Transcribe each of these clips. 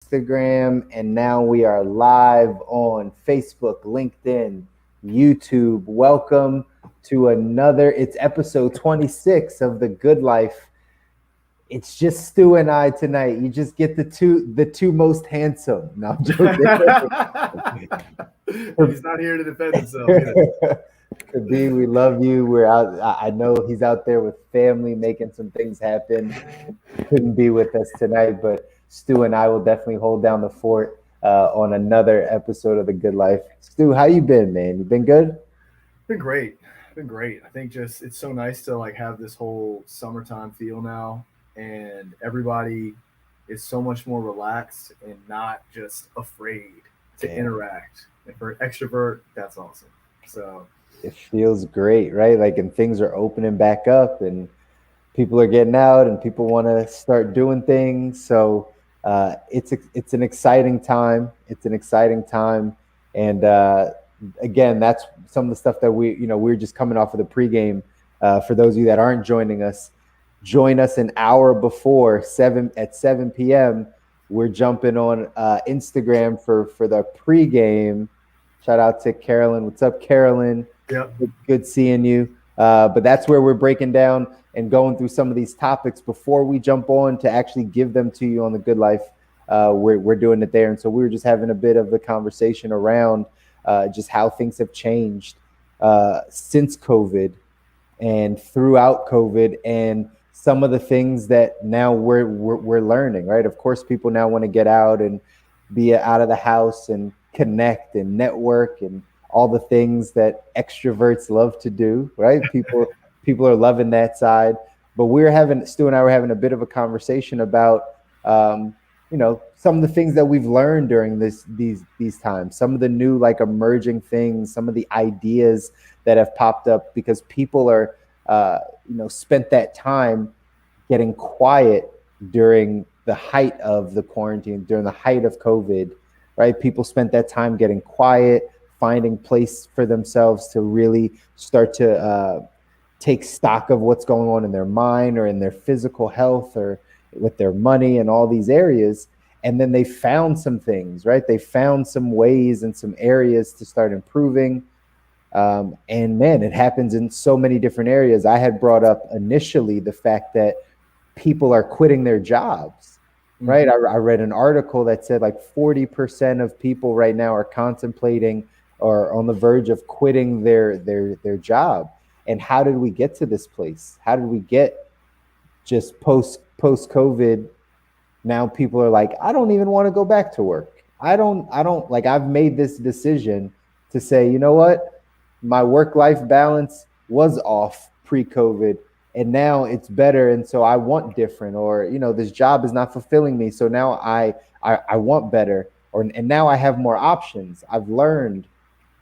Instagram, and now we are live on Facebook, LinkedIn, YouTube. Welcome to it's episode 26 of The Good Life. It's just Stu and I tonight. You just get the two most handsome. No, I'm joking. He's not here to defend himself either. Kobi, we love you. We're out. I know he's out there with family making some things happen. Couldn't be with us tonight, but Stu and I will definitely hold down the fort on another episode of The Good Life. Stu, how you been, man? You been good? Been great. Been great. I think just it's so nice to like have this whole summertime feel now, and everybody is so much more relaxed and not just afraid to Damn. interact. And for an extrovert, that's awesome. So It feels great, right? Like, and things are opening back up, and people are getting out, and people want to start doing things. So it's an exciting time. It's an exciting time, and again, that's some of the stuff that we're just coming off of the pregame. For those of you that aren't joining us, join us an hour before 7 p.m. We're jumping on Instagram for the pregame. Shout out to Carolyn. What's up, Carolyn? yeah, Good seeing you. But that's where we're breaking down and going through some of these topics before we jump on to actually give them to you on The Good Life. We're doing it there. And so we were just having a bit of the conversation around just how things have changed since COVID and throughout COVID, and some of the things that now we're learning, right? Of course, people now want to get out and be out of the house and connect and network and all the things that extroverts love to do, right? People are loving that side. But Stu and I were having a bit of a conversation about some of the things that we've learned during these times, some of the new like emerging things, some of the ideas that have popped up because people are spent that time getting quiet during the height of the quarantine, during the height of COVID, right? People spent that time getting quiet, finding place for themselves to really start to take stock of what's going on in their mind or in their physical health or with their money and all these areas. And then they found some things, right? They found some ways and some areas to start improving. And man, it happens in so many different areas. I had brought up initially the fact that people are quitting their jobs, right? Mm-hmm. I read an article that said like 40% of people right now are contemplating or on the verge of quitting their job. And how did we get to this place? How did we get just post COVID? Now people are like, I don't even want to go back to work. I don't like, I've made this decision to say, you know what? My work-life balance was off pre-COVID and now it's better. And so I want different, or, this job is not fulfilling me. So now I want better, and now I have more options. I've learned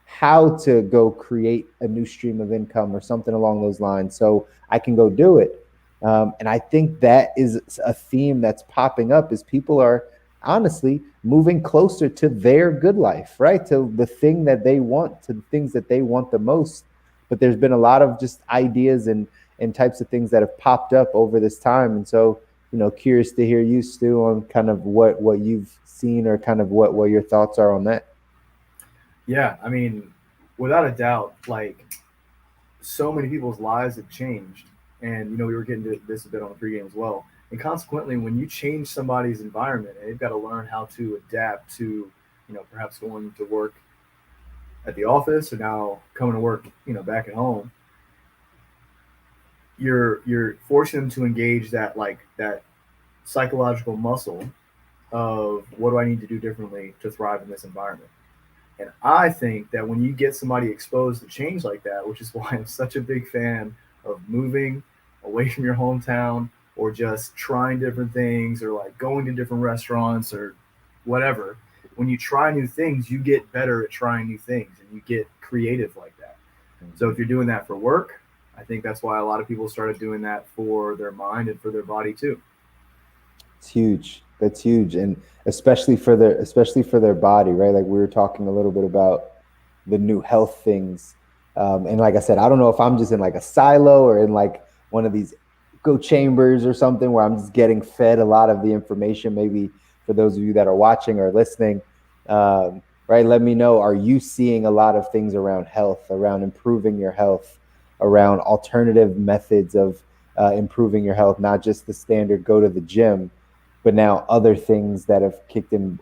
how to go create a new stream of income or something along those lines. So I can go do it. And I think that is a theme that's popping up is people are honestly moving closer to their good life, right? To the thing that they want, to the things that they want the most. But there's been a lot of just ideas and types of things that have popped up over this time. And so, curious to hear you, Stu, on kind of what you've seen or kind of what your thoughts are on that. Yeah. I mean, without a doubt, like so many people's lives have changed, and we were getting to this a bit on the pregame as well. And consequently, when you change somebody's environment, and they've got to learn how to adapt to, perhaps going to work at the office or now coming to work, back at home, you're forcing them to engage that psychological muscle of what do I need to do differently to thrive in this environment. And I think that when you get somebody exposed to change like that, which is why I'm such a big fan of moving away from your hometown or just trying different things or like going to different restaurants or whatever, when you try new things, you get better at trying new things and you get creative like that. So if you're doing that for work, I think that's why a lot of people started doing that for their mind and for their body too. It's huge. That's huge. And especially for their body, right? Like we were talking a little bit about the new health things. And like I said, I don't know if I'm just in like a silo or in like one of these echo chambers or something where I'm just getting fed a lot of the information maybe for those of you that are watching or listening, right? Let me know, are you seeing a lot of things around health, around improving your health, around alternative methods of improving your health, not just the standard go to the gym, but now other things that have kicked in.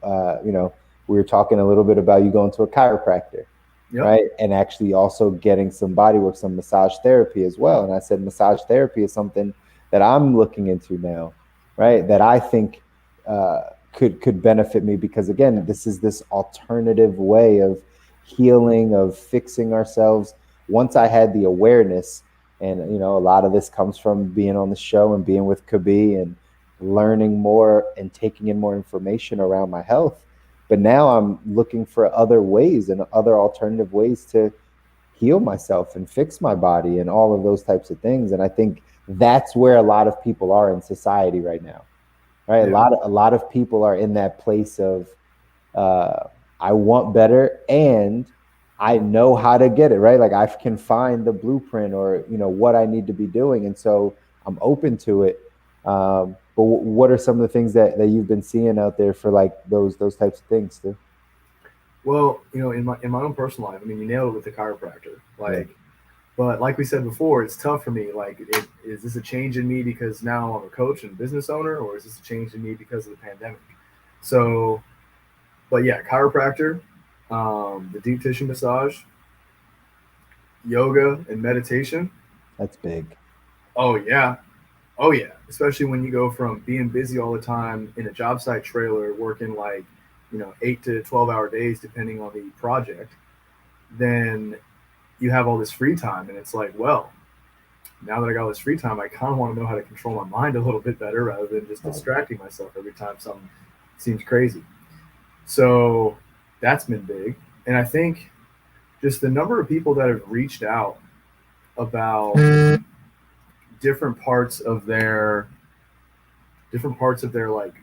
We were talking a little bit about you going to a chiropractor, Yep. right? And actually also getting some body work, some massage therapy as well. And I said, massage therapy is something that I'm looking into now, right? That I think could benefit me, because again, this is this alternative way of healing, of fixing ourselves. Once I had the awareness, and a lot of this comes from being on the show and being with Kobi and learning more and taking in more information around my health. But now I'm looking for other ways and other alternative ways to heal myself and fix my body and all of those types of things. And I think that's where a lot of people are in society right now, right? Yeah. A lot of people are in that place of I want better and I know how to get it, right? Like I can find the blueprint or what I need to be doing, and so I'm open to it. But what are some of the things that you've been seeing out there for like those types of things too? Well, in my own personal life, I mean, you nailed it with the chiropractor. Yeah. But like we said before, it's tough for me. Like, is this a change in me because now I'm a coach and business owner, or is this a change in me because of the pandemic? So, but yeah, chiropractor, the deep tissue massage, yoga, and meditation. That's big. Oh yeah, oh yeah. Especially when you go from being busy all the time in a job site trailer, working like 8 to 12 hour days, depending on the project, then you have all this free time, and it's like, well, now that I got all this free time, I kind of want to know how to control my mind a little bit better rather than just distracting myself every time something seems crazy. So that's been big. And I think just the number of people that have reached out about different parts of their like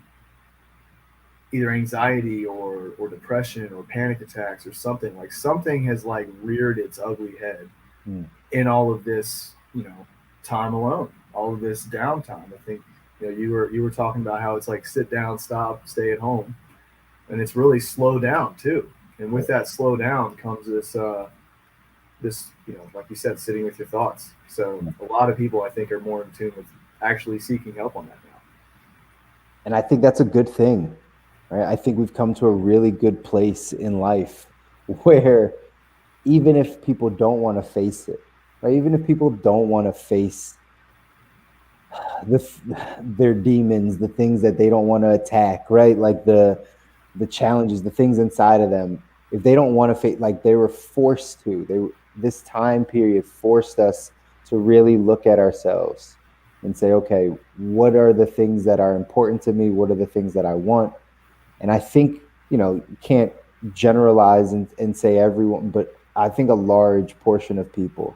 either anxiety or depression or panic attacks or something, like something has like reared its ugly head in all of this, time alone, all of this downtime. I think you were talking about how it's like sit down, stop, stay at home, and it's really slow down too. And with that slow down comes this like you said, sitting with your thoughts. So a lot of people I think are more in tune with actually seeking help on that now. And I think that's a good thing, right? I think we've come to a really good place in life where even if people don't want to face it, right? Even if people don't want to face their demons, the things that they don't want to attack, right? Like the challenges, the things inside of them, if they don't want to face, like they were forced to, this time period forced us to really look at ourselves and say, okay, what are the things that are important to me? What are the things that I want? And I think, you can't generalize and say everyone, but I think a large portion of people,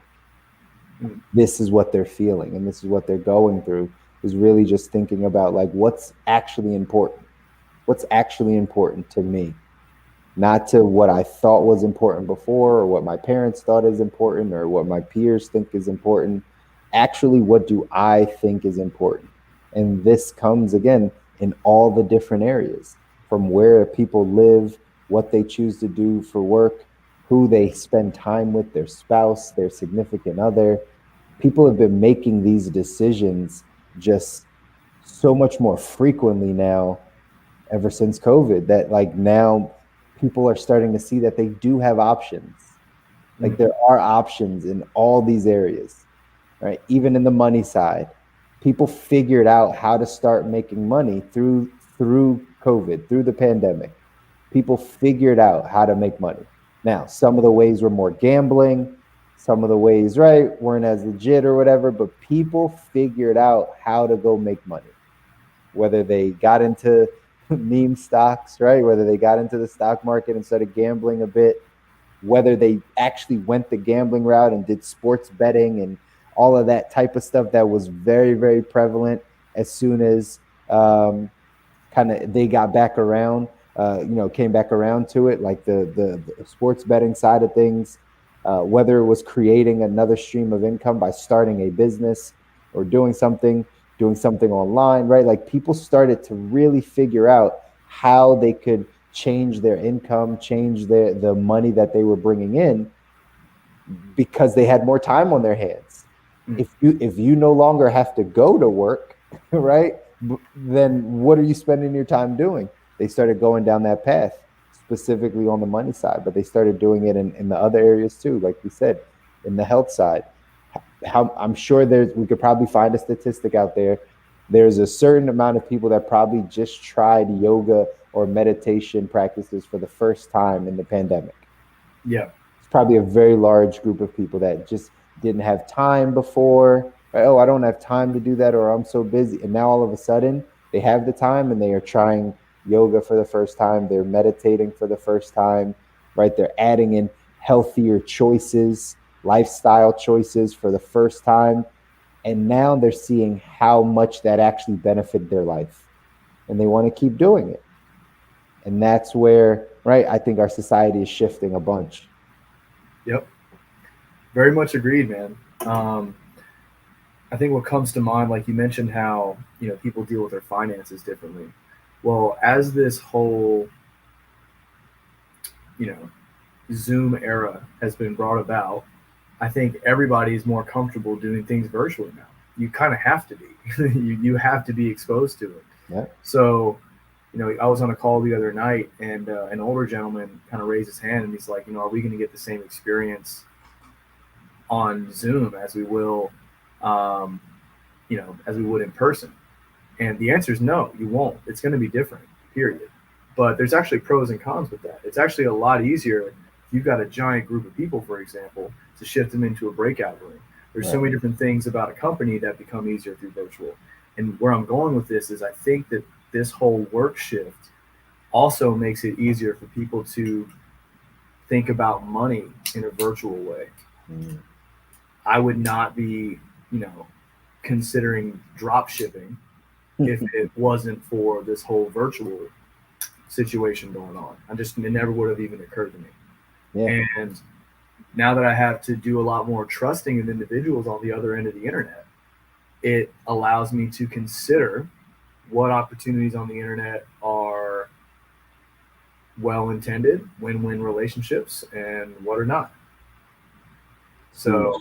this is what they're feeling and this is what they're going through, is really just thinking about like what's actually important. What's actually important to me, not to what I thought was important before or what my parents thought is important or what my peers think is important. Actually, what do I think is important? And this comes again in all the different areas, from where people live, what they choose to do for work, who they spend time with, their spouse, their significant other. People have been making these decisions just so much more frequently now ever since COVID, that like now people are starting to see that they do have options. Like there are options in all these areas, right? Even in the money side, people figured out how to start making money through COVID, through the pandemic. People figured out how to make money. Now, some of the ways were more gambling, some of the ways, right, weren't as legit or whatever, but people figured out how to go make money. Whether they got into meme stocks, right? Whether they got into the stock market and started gambling a bit, whether they actually went the gambling route and did sports betting and all of that type of stuff that was very, very prevalent as soon as kind of they got back around, came back around to it, like the sports betting side of things, whether it was creating another stream of income by starting a business or doing something online, right? Like people started to really figure out how they could change their income, change the money that they were bringing in, because they had more time on their hands. Mm. If you no longer have to go to work, right, then what are you spending your time doing? They started going down that path, specifically on the money side, but they started doing it in the other areas too, like we said, in the health side. How I'm sure we could probably find a statistic out there. There's a certain amount of people that probably just tried yoga or meditation practices for the first time in the pandemic. Yeah. It's probably a very large group of people that just didn't have time before. Right? Oh, I don't have time to do that, or I'm so busy. And now all of a sudden they have the time and they are trying yoga for the first time. They're meditating for the first time, right? They're adding in healthier choices, lifestyle choices for the first time. And now they're seeing how much that actually benefited their life. And they want to keep doing it. And that's where, right, I think our society is shifting a bunch. Yep. Very much agreed, man. I think what comes to mind, like you mentioned, how people deal with their finances differently. Well, as this whole you know Zoom era has been brought about, I think everybody's more comfortable doing things virtually now. You kind of have to be. you have to be exposed to it. Yeah. So, I was on a call the other night, and an older gentleman kind of raised his hand, and he's like, are we going to get the same experience on Zoom as we will, as we would in person? And the answer is no, you won't. It's going to be different, period. But there's actually pros and cons with that. It's actually a lot easier if you've got a giant group of people, for example, to shift them into a breakout room. There's so many different things about a company that become easier through virtual. And where I'm going with this is I think that this whole work shift also makes it easier for people to think about money in a virtual way. Mm. I would not be, considering drop shipping if it wasn't for this whole virtual situation going on. It never would have even occurred to me. Yeah. And now that I have to do a lot more trusting of individuals on the other end of the internet, it allows me to consider what opportunities on the internet are well-intended, win-win relationships, and what are not. So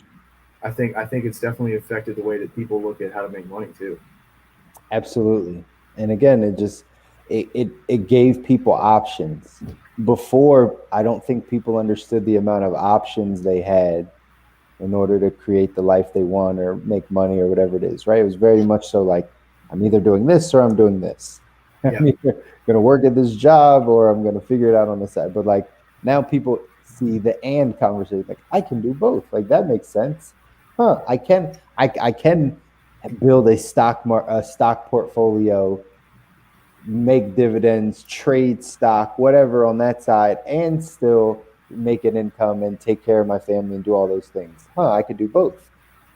I think it's definitely affected the way that people look at how to make money too. Absolutely. And again, it gave people options. Before, I don't think people understood the amount of options they had in order to create the life they want or make money or whatever it is, right? It was very much so like, I'm either doing this or I'm doing this. Yeah. I'm either going to work at this job or I'm going to figure it out on the side. But like now people see the and conversation, like I can do both. Like that makes sense. Huh. I can build a stock portfolio, make dividends, trade stock, whatever on that side, and still make an income and take care of my family and do all those things. I could do both.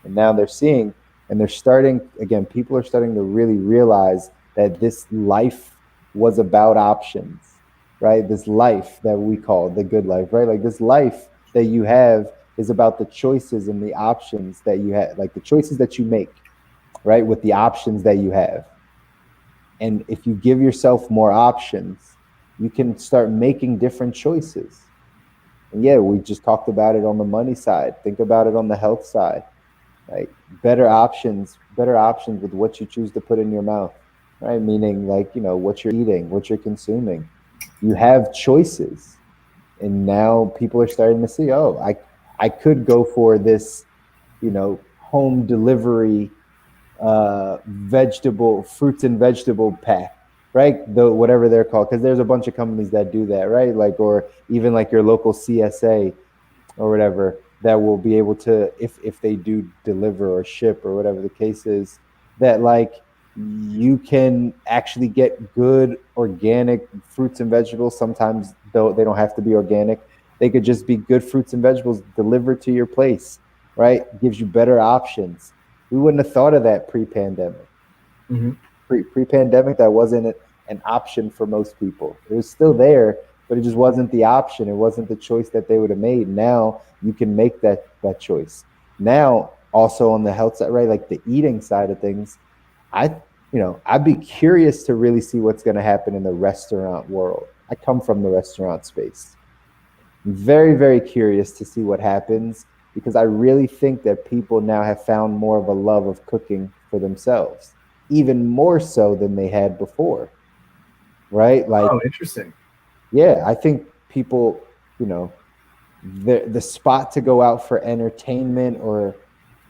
And now they're seeing, and they're starting, again, people are starting to really realize that this life was about options, right? This life that we call the good life, right? Like this life that you have is about the choices and the options that you have, like the choices that you make, right? With the options that you have. And if you give yourself more options, you can start making different choices. And yeah, we just talked about it on the money side. Think about it on the health side. Like better options with what you choose to put in your mouth, right? Meaning like, what you're eating, what you're consuming. You have choices. And now people are starting to see, I could go for this, home delivery fruits and vegetable pack, right? Whatever they're called, because there's a bunch of companies that do that, right? Like, or even like your local CSA or whatever that will be able to, if they do deliver or ship or whatever the case is, that like you can actually get good organic fruits and vegetables. Sometimes though they don't have to be organic, they could just be good fruits and vegetables delivered to your place, right? Gives you better options. We wouldn't have thought of that pre-pandemic. Mm-hmm. Pre-pandemic, that wasn't an option for most people. It was still there, but it just wasn't the option. It wasn't the choice that they would have made. Now you can make that choice. Now, also on the health side, right? Like the eating side of things, I I'd be curious to really see what's going to happen in the restaurant world. I come from the restaurant space. I'm very, very curious to see what happens because I really think that people now have found more of a love of cooking for themselves, even more so than they had before, right? Like, Oh, interesting. yeah, I think people, you know, the spot to go out for entertainment or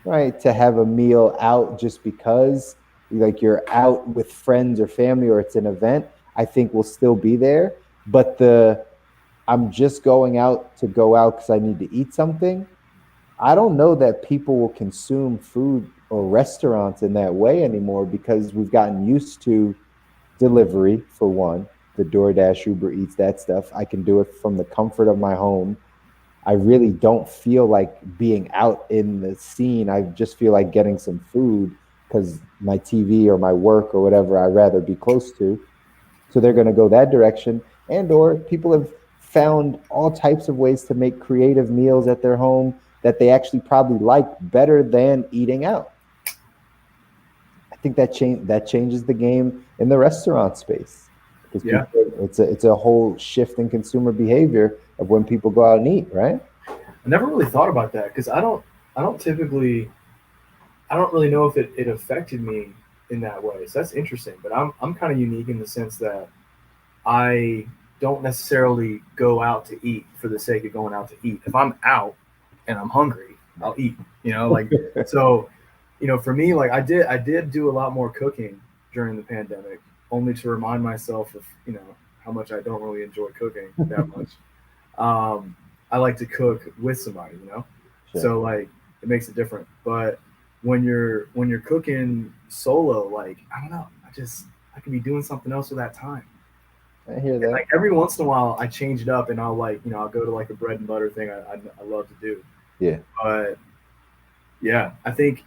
right to have a meal out just because like you're out with friends or family or it's an event, I think will still be there. But the I'm just going out to go out because I need to eat something. I don't know that people will consume food or restaurants in that way anymore because we've gotten used to delivery for one, the DoorDash, Uber Eats, that stuff. I can do it from the comfort of my home. I really don't feel like being out in the scene. I just feel like getting some food because my TV or my work or whatever I'd rather be close to. So they're going to go that direction. And or people have found all types of ways to make creative meals at their home that they actually probably like better than eating out. I think that changes the game in the restaurant space because Yeah, people it's a whole shift in consumer behavior of when people go out and eat, right? I never really thought about that because I don't typically I don't really know if it affected me in that way. So that's interesting. But I'm kind of unique in the sense that I don't necessarily go out to eat for the sake of going out to eat. If I'm out and I'm hungry, I'll eat. Like so. For me, like I did do a lot more cooking during the pandemic, only to remind myself of how much I don't really enjoy cooking that much. I like to cook with somebody. Sure. So like it makes it different. But when you're cooking solo, like I don't know, I could be doing something else with that time. I hear And that. like every once in a while, I change it up, and I'll go to like a bread and butter thing I love to do. Yeah. But yeah, I think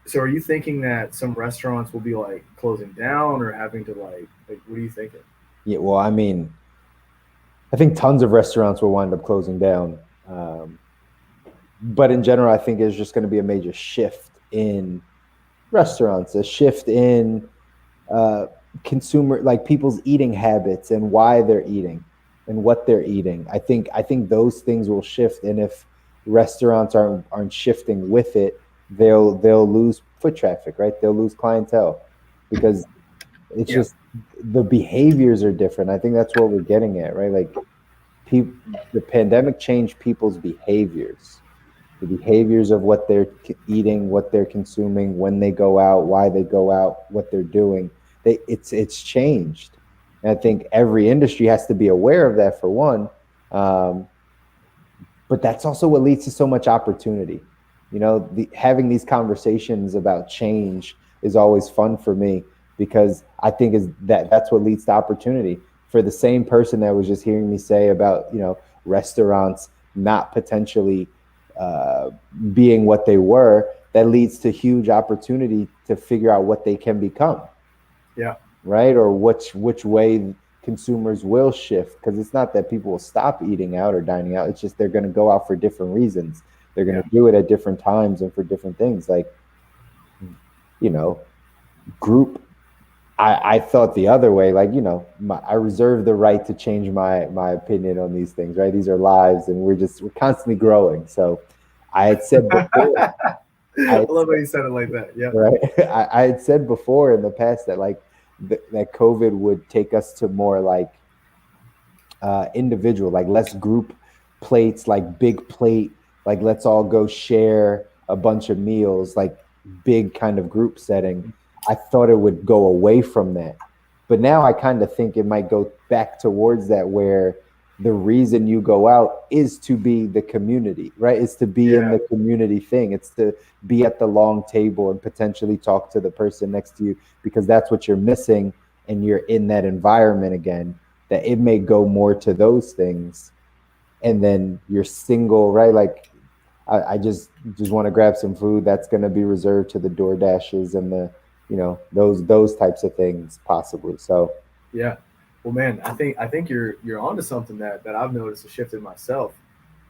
so. Are you thinking that some restaurants will be like closing down or having to like what are you thinking? Yeah. Well, I mean, I think tons of restaurants will wind up closing down. But in general, I think there's just going to be a major shift in restaurants, a shift in uh, consumer, like people's eating habits and why they're eating and what they're eating. I think those things will shift, and if restaurants aren't shifting with it, they'll lose foot traffic, right? They'll lose clientele because it's Yeah, just the behaviors are different. I think that's what we're getting at, right? Like people, the pandemic changed people's behaviors, the behaviors of what they're eating, what they're consuming, when they go out, why they go out, what they're doing. It's changed, and I think every industry has to be aware of that for one. Um, but that's also what leads to so much opportunity. Having these conversations about change is always fun for me because I think is that's what leads to opportunity for the same person that was just hearing me say about restaurants not potentially uh, being what they were. That leads to huge opportunity to figure out what they can become, yeah, right? Or which way consumers will shift because it's not that people will stop eating out or dining out. It's just they're going to go out for different reasons. They're going yeah. to do it at different times and for different things. Like you know, group. I thought the other way. Like I reserve the right to change my opinion on these things. Right? These are lives, and we're constantly growing. So I had said before. I I had love how you said it like that. Yeah, right? I had said before in the past that like that COVID would take us to more like individual, like less group plates, like big plate, like let's all go share a bunch of meals, like big kind of group setting. I thought it would go away from that. But now I kind of think it might go back towards that where the reason you go out is to be the community, right? It's to be in yeah, the community thing. It's to be at the long table and potentially talk to the person next to you because that's what you're missing and you're in that environment again, that it may go more to those things and then you're single, right? Like I just want to grab some food that's going to be reserved to the door dashes and the those types of things possibly. So yeah. Well, man, I think you're onto something that I've noticed a shift in myself.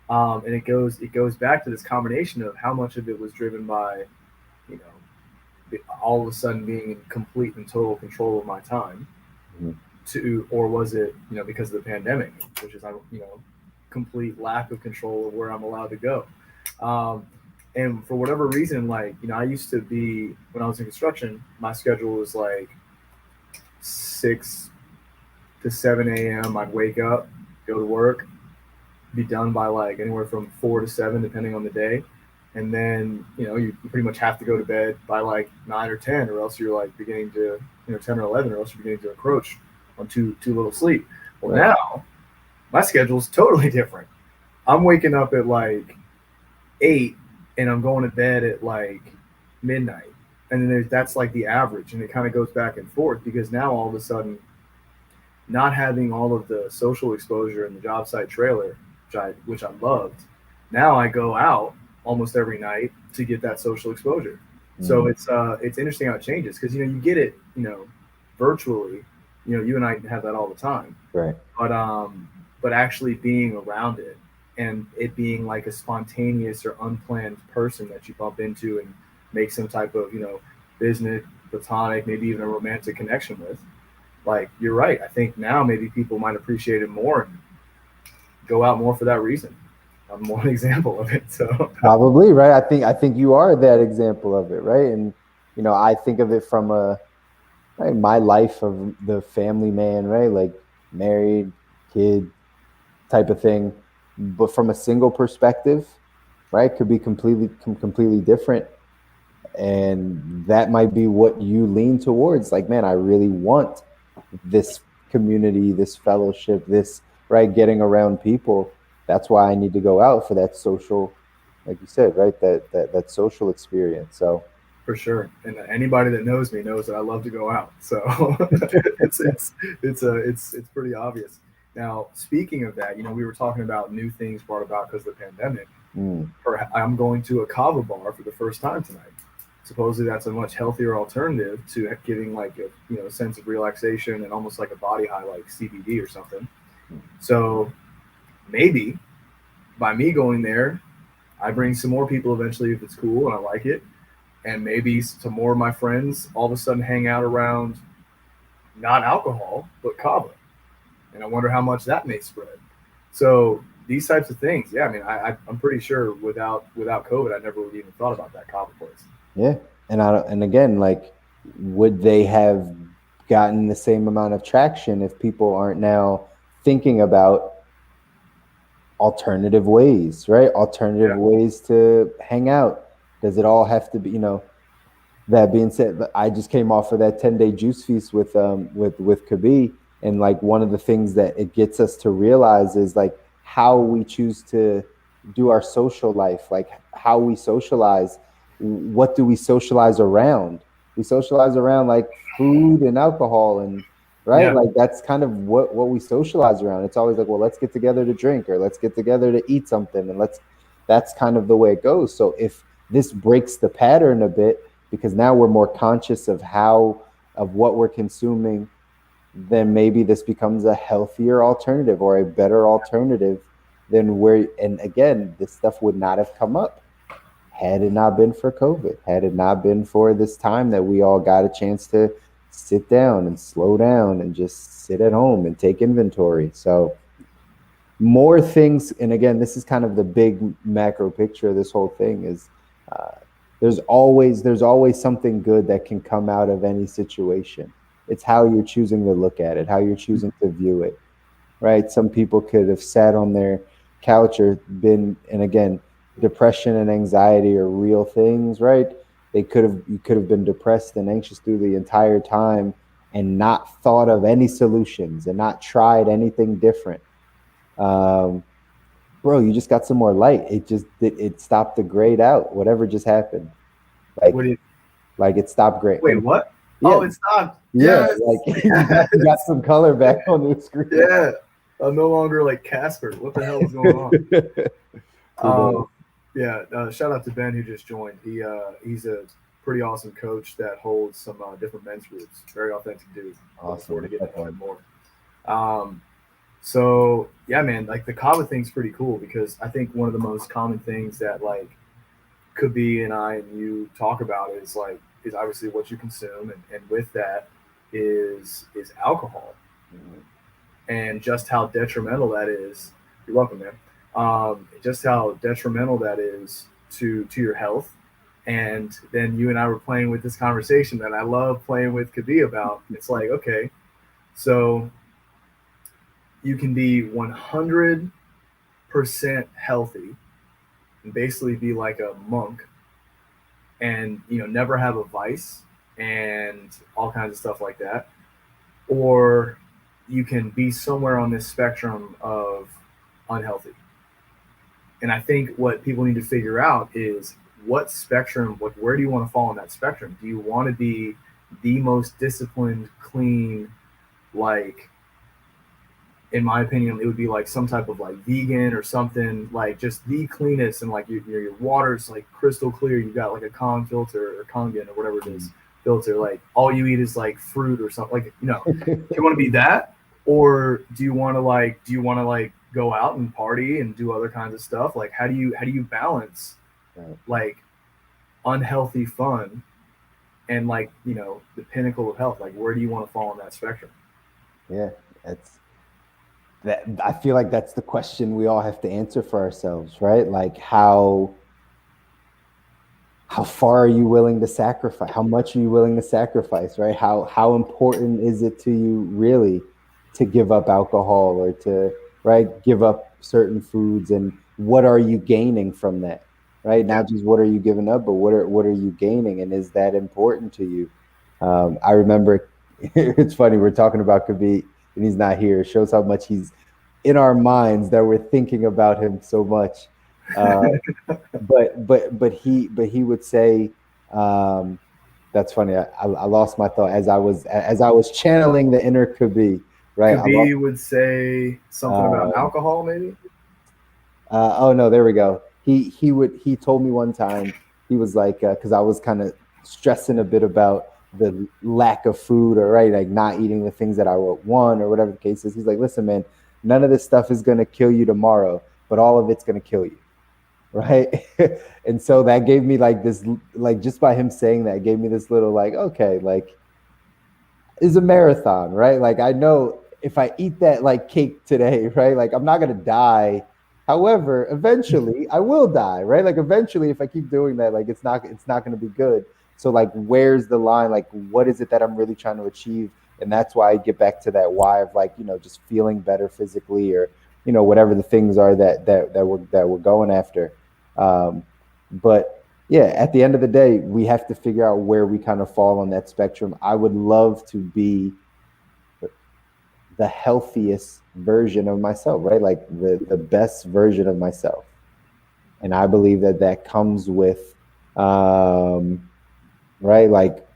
And it goes back to this combination of how much of it was driven by you know all of a sudden being in complete and total control of my time, Mhm. or was it, because of the pandemic, which is, complete lack of control of where I'm allowed to go. Um, and for whatever reason, like, I used to be, when I was in construction, my schedule was like 6 to 7 a.m. I'd wake up, go to work, be done by like anywhere from 4 to 7, depending on the day. And then, you pretty much have to go to bed by like 9 or 10, or else you're like beginning to, 10 or 11, or else you're beginning to encroach on too little sleep. Well, Right. now my schedule's totally different. I'm waking up at like 8 and I'm going to bed at like midnight. And then that's like the average. And it kind of goes back and forth because now all of a sudden, not having all of the social exposure in the job site trailer, which I loved, now I go out almost every night to get that social exposure. So Mhm. it's interesting how it changes because you get it virtually. You and I have that all the time, Right. but actually being around it and it being like a spontaneous or unplanned person that you bump into and make some type of business, platonic, maybe even a romantic connection with, like, you're right. I think now maybe people might appreciate it more and go out more for that reason. I'm one example of it. So Probably, right. I think you are that example of it, right? And I think of it from right, my life of the family man, right? Like married, kid type of thing, but from a single perspective, right? Could be completely different, and that might be what you lean towards. Like, man, I really want this community, this fellowship, this, right, getting around people. That's why I need to go out for that social, like you said, right, that social experience. So for sure, and anybody that knows me knows that I love to go out. So it's it's it's pretty obvious. Now, speaking of that, we were talking about new things brought about because of the pandemic. mm, I'm going to a kava bar for the first time tonight. Supposedly, that's a much healthier alternative to giving like a sense of relaxation and almost like a body high, like CBD or something. So maybe by me going there, I bring some more people eventually if it's cool and I like it, and maybe some more of my friends all of a sudden hang out around not alcohol but kava, and I wonder how much that may spread. So these types of things, yeah. I mean, I'm pretty sure without COVID, I never would even thought about that kava place. yeah, and and again, like, would they have gotten the same amount of traction if people aren't now thinking about alternative ways, right? Alternative Yeah, ways to hang out. Does it all have to be, that being said, I just came off of that 10-day juice feast with Kobi, and like one of the things that it gets us to realize is like how we choose to do our social life, like how we socialize. What do we socialize around? We socialize around like food and alcohol, and right, yeah, like that's kind of what we socialize around. It's always like, well, let's get together to drink, or let's get together to eat something, and that's kind of the way it goes. So if this breaks the pattern a bit, because now we're more conscious of what we're consuming, then maybe this becomes a healthier alternative or a better alternative than where. And again, this stuff would not have come up had it not been for COVID, had it not been for this time that we all got a chance to sit down and slow down and just sit at home and take inventory. So more things, and again, this is kind of the big macro picture of this whole thing, is uh, there's always something good that can come out of any situation. It's how you're choosing to look at it, how you're choosing to view it, right? Some people could have sat on their couch or been, and again, depression and anxiety are real things, right? You could have been depressed and anxious through the entire time and not thought of any solutions and not tried anything different. um, Bro, you just got some more light. It stopped the grade out. Whatever just happened, what like do you like it stopped grade. wait, what? Yeah, Oh, it's not. yeah. Yes. Like you got Yes. some color back on the screen. Yeah, I'm no longer like Casper. What the hell is going on? Kudos. Um, yeah, shout out to Ben who just joined. He's a pretty awesome coach that holds some different men's groups. Very authentic dude. Looking forward to Awesome. getting to know him more. Um, so yeah, man, like the kava thing's pretty cool because I think one of the most common things that like Kabi and I and you talk about is like is obviously what you consume, and with that is alcohol, and just how detrimental that is. You're welcome, man. Just how detrimental that is to your health. And then you and I were playing with this conversation that I love playing with Kobi about. It's like, okay, so you can be 100% healthy and basically be like a monk, and never have a vice and all kinds of stuff like that, or you can be somewhere on this spectrum of unhealthy. And I think what people need to figure out is what spectrum, where do you want to fall on that spectrum? Do you want to be the most disciplined, clean, like, in my opinion, it would be like some type of like vegan or something, like just the cleanest, and like your water's like crystal clear. You got like a con filter or Kangen or whatever it is filter. Like all you eat is like fruit or something. Like do you want to be that, or do you want to go out and party and do other kinds of stuff? Like how do you balance like unhealthy fun and like the pinnacle of health? Like where do you want to fall on that spectrum? Yeah, it's that. I feel like that's the question we all have to answer for ourselves, right? Like how far are you willing to sacrifice? How much are you willing to sacrifice, right? How important is it to you really to give up alcohol or to, right, give up certain foods, and what are you gaining from that? Right? Not just what are you giving up, but what are you gaining, and is that important to you? I remember it's funny, we're talking about Khabib and he's not here. It shows how much he's in our minds, that we're thinking about him so much. Uh, but he would say, um, that's funny. I lost my thought as I was channeling the inner Kabi, right? I lost. Khabib would say something about Um, alcohol, maybe. oh no, there we go. He told me one time, he was like, because I was kind of stressing a bit about the lack of food, or right, like not eating the things that I would want, or whatever the case is. He's like, listen, man, none of this stuff is gonna kill you tomorrow, but all of it's gonna kill you, right? And so that gave me like this, like just by him saying that, gave me this little like, okay, like is a marathon, right? Like I know if I eat that like cake today, right? Like I'm not gonna die. However, eventually I will die, right? Like eventually, if I keep doing that, like it's not gonna be good. So like, where's the line? Like, what is it that I'm really trying to achieve? And that's why I get back to that why of like, just feeling better physically, or whatever the things are that we're going after. Um, but yeah, at the end of the day, we have to figure out where we kind of fall on that spectrum. I would love to be the healthiest version of myself, right? Like the best version of myself. And I believe that comes with, right? Like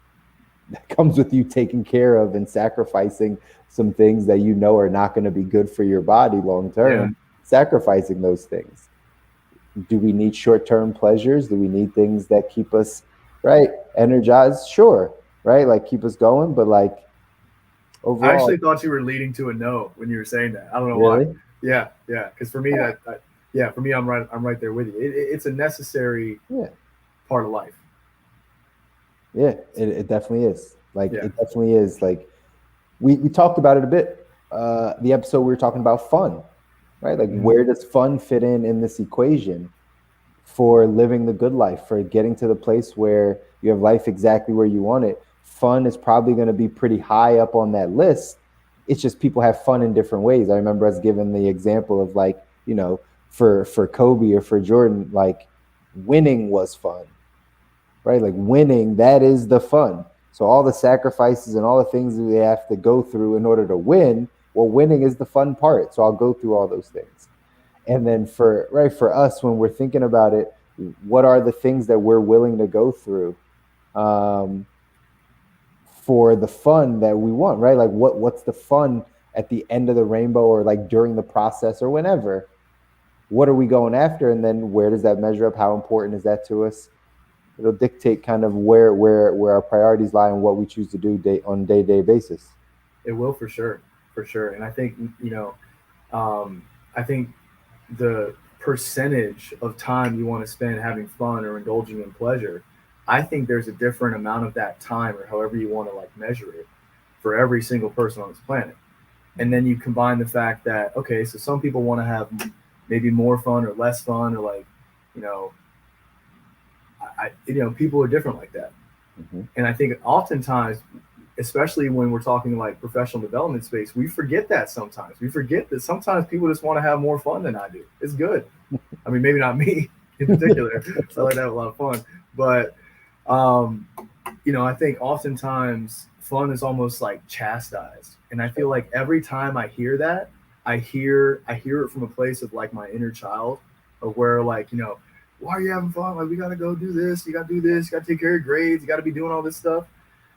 that comes with you taking care of and sacrificing some things that are not going to be good for your body long Yeah, term, sacrificing those things. Do we need short-term pleasures? Do we need things that keep us, right, energized? Sure, right, like keep us going, but like I overall. actually thought you were leading to a no when you were saying that. I don't know why. Really? Yeah, yeah. Because for me, yeah, for me, I'm right. I'm right there with you. It's a necessary Yeah, part of life. yeah, it definitely is. Like Yeah. it definitely is. Like we talked about it a bit. The episode we were talking about fun, right? Like Mhm. where does fun fit in this equation for living the good life, for getting to the place where you have life exactly where you want it? Fun is probably going to be pretty high up on that list. It's just people have fun in different ways. I remember us giving the example of like, for Kobe or for Jordan, like winning was fun, right? Like winning, that is the fun. So all the sacrifices and all the things that they have to go through in order to win, well, winning is the fun part. So I'll go through all those things. And then for us, when we're thinking about it, what are the things that we're willing to go through, um, for the fun that we want, right? Like what's the fun at the end of the rainbow, or like during the process, or whenever? What are we going after? And then where does that measure up? How important is that to us? It'll dictate kind of where our priorities lie and what we choose to do on day-to-day basis. It will for sure. And I think I think the percentage of time you want to spend having fun or indulging in pleasure, I think there's a different amount of that time, or however you want to like measure it, for every single person on this planet. And then you combine the fact that, okay, so some people want to have maybe more fun or less fun, or like, you know, people are different like that. Mm-hmm. And I think oftentimes, especially when we're talking like professional development space, we forget that sometimes. We forget that sometimes people just want to have more fun than I do. It's good. I mean, maybe not me in particular. I like to have a lot of fun. But, I think oftentimes fun is almost like chastised. And I feel like every time I hear that, I hear it from a place of like my inner child, of where like, why are you having fun? Like, we got to go do this. You got to do this. You got to take care of grades. You got to be doing all this stuff.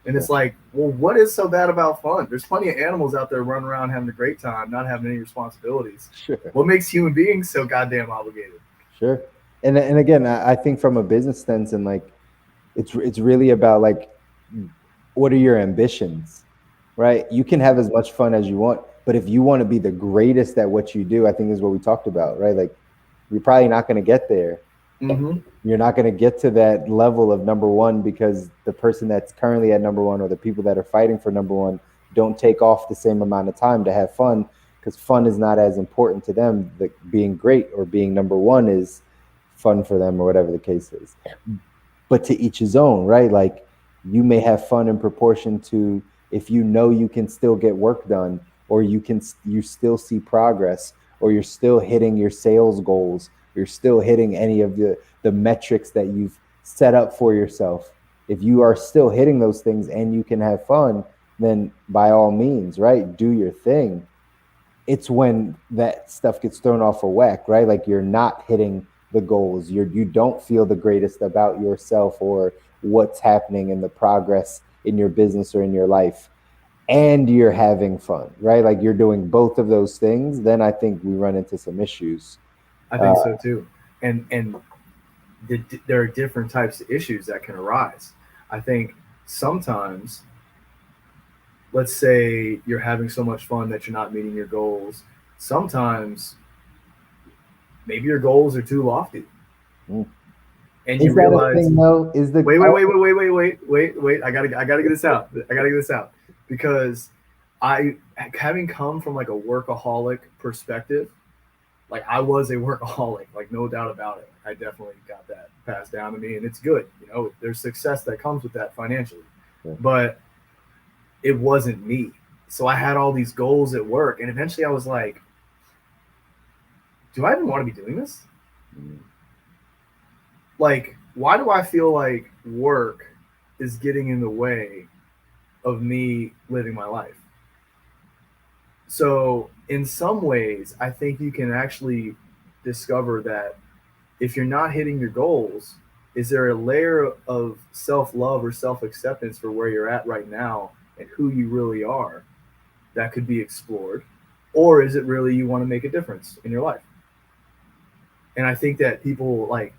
And it's like, well, what is so bad about fun? There's plenty of animals out there running around having a great time, not having any responsibilities. Sure. What makes human beings so goddamn obligated? Sure. And again, I think from a business sense, and like, it's really about like, what are your ambitions, right? You can have as much fun as you want, but if you want to be the greatest at what you do, I think is what we talked about, right? Like, you're probably not going to get there. Mm-hmm. You're not going to get to that level of number one, because the person that's currently at number one, or the people that are fighting for number one, don't take off the same amount of time to have fun, because fun is not as important to them. Like, being great or being number one is fun for them, or whatever the case is. But to each his own, right? Like, you may have fun in proportion to, if you know you can still get work done, or you still see progress, or you're still hitting your sales goals, you're still hitting any of the metrics that you've set up for yourself. If you are still hitting those things and you can have fun, then by all means, right, do your thing. It's when that stuff gets thrown off a whack, right? Like, you're not hitting the goals. You don't feel the greatest about yourself or what's happening in the progress in your business or in your life, and you're having fun, right? Like, you're doing both of those things, then I think we run into some issues. I think so too. And there are different types of issues that can arise. I think sometimes, let's say you're having so much fun that you're not meeting your goals. Sometimes maybe your goals are too lofty. Mm. And Is you that realize, a thing though? Is the wait. I gotta get this out. Because having come from like a workaholic perspective, like I was a workaholic, like no doubt about it. I definitely got that passed down to me, and it's good. There's success that comes with that financially, but it wasn't me. So I had all these goals at work, and eventually I was like, do I even want to be doing this? Like, why do I feel like work is getting in the way of me living my life? So in some ways, I think you can actually discover that if you're not hitting your goals, is there a layer of self-love or self-acceptance for where you're at right now and who you really are that could be explored? Or is it really you want to make a difference in your life? And I think that people like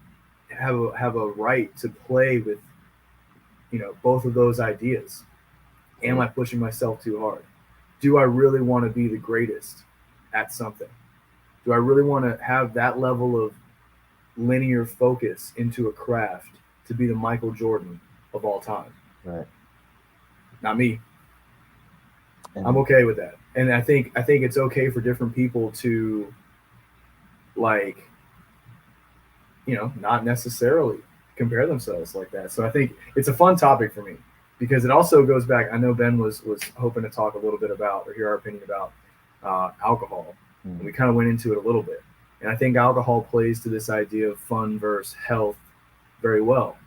have a right to play with, both of those ideas. Am I pushing myself too hard? Do I really want to be the greatest at something? Do I really want to have that level of linear focus into a craft to be the Michael Jordan of all time? Right. Not me. I'm okay with that. And I think it's okay for different people to, like, not necessarily compare themselves like that. So I think it's a fun topic for me, because it also goes back. I know Ben was hoping to talk a little bit about, or hear our opinion about, alcohol. And we kind of went into it a little bit. And I think alcohol plays to this idea of fun versus health very well.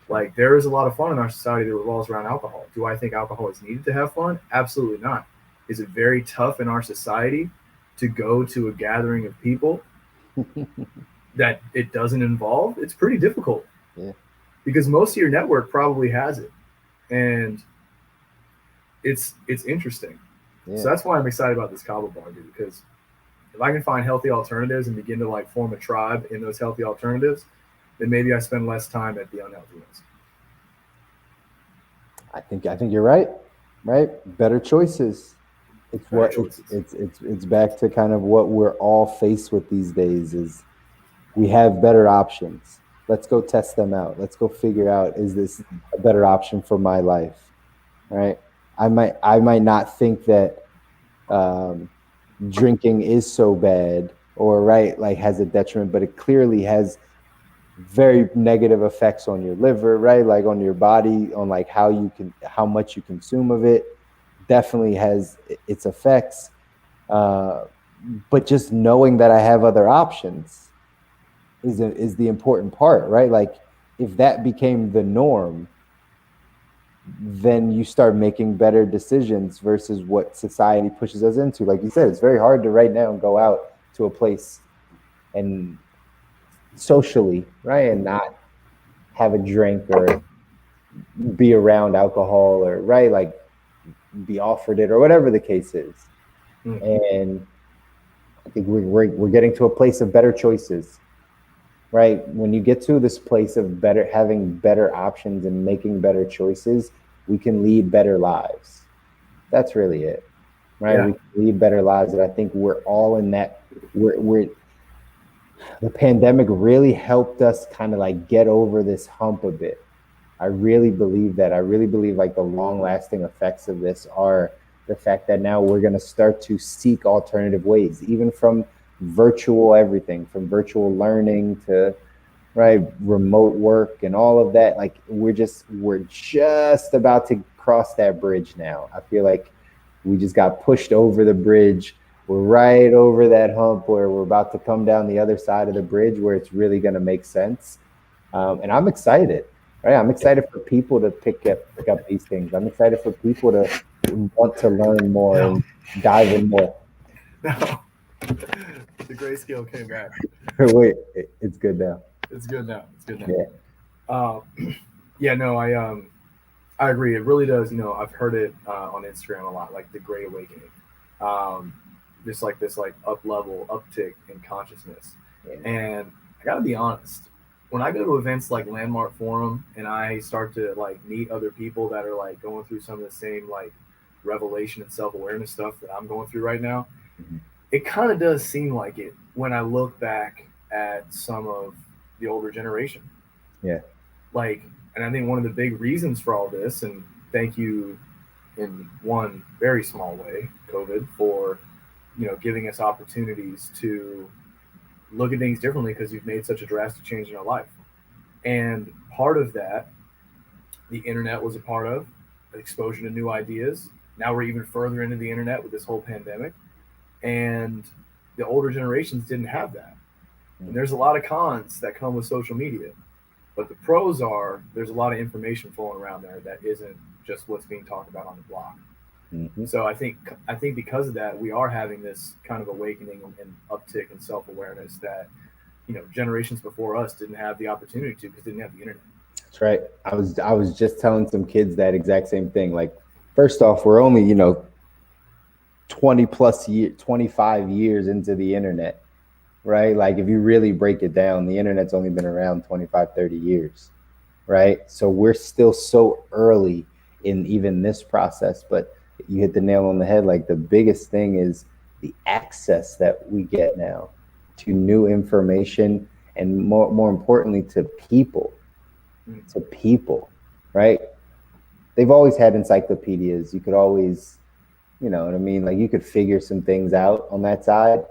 Like, there is a lot of fun in our society that revolves around alcohol. Do I think alcohol is needed to have fun? Absolutely not. Is it very tough in our society to go to a gathering of people that it doesn't involve? It's pretty difficult. Yeah. Because most of your network probably has it. And it's interesting. Yeah. So that's why I'm excited about this Cabo Bar, dude, because if I can find healthy alternatives and begin to like form a tribe in those healthy alternatives, then maybe I spend less time at the unhealthy ones. I think you're right. Right? Better choices. It's back to kind of what we're all faced with these days, is we have better options. Let's go test them out. Let's go figure out, is this a better option for my life? Right. I might not think that drinking is so bad, or right, like has a detriment, but it clearly has very negative effects on your liver, right? Like on your body, on like how much you consume of it. Definitely has its effects. Uh, but just knowing that I have other options is the important part, right? Like if that became the norm, then you start making better decisions versus what society pushes us into. Like you said, it's very hard to right now go out to a place and socially, right, and not have a drink or be around alcohol, or right, like be offered it or whatever the case is. And I think we're getting to a place of better choices, right? When you get to this place of better having better options and making better choices, we can lead better lives. That's really it, right? Yeah. We can lead better lives, and I think we're all in that. We're the pandemic really helped us kind of like get over this hump a bit. I really believe that. I really believe like the long lasting effects of this are the fact that now we're going to start to seek alternative ways, even from virtual everything, from virtual learning to right remote work and all of that. Like we're just about to cross that bridge now. I feel like we just got pushed over the bridge. We're right over that hump where we're about to come down the other side of the bridge where it's really going to make sense. And I'm excited. Right, I'm excited for people to pick up these things. I'm excited for people to want to learn more No, and dive in more. no. The grayscale came back. Wait, it's good now. It's good now. It's good Yeah, now. Yeah, no, I agree. It really does. I've heard it on Instagram a lot, like the Great Awakening. Um, just like this, like up level, uptick in consciousness. yeah. And I got to be honest, when I go to events like Landmark Forum and I start to like meet other people that are like going through some of the same like revelation and self awareness stuff that I'm going through right now, Mhm. it kind of does seem like it when I look back at some of the older generation. Yeah. Like, and I think one of the big reasons for all this, and thank you in one very small way, COVID, for giving us opportunities to look at things differently because you've made such a drastic change in our life. And part of that, the internet was a part of exposure to new ideas. Now we're even further into the internet with this whole pandemic, and the older generations didn't have that. And there's a lot of cons that come with social media, but the pros are there's a lot of information flowing around there that isn't just what's being talked about on the block. Mm-hmm. So I think because of that, we are having this kind of awakening and uptick in self awareness that generations before us didn't have the opportunity to because they didn't have the internet. That's right. I was just telling some kids that exact same thing. Like, first off, we're only 20 plus 25 years into the internet, right? Like if you really break it down, the internet's only been around 25, 30 years, right? So we're still so early in even this process, but you hit the nail on the head. Like the biggest thing is the access that we get now to new information, and more importantly to people, right? They've always had encyclopedias. You could always, you know what I mean? Like you could figure some things out on that side,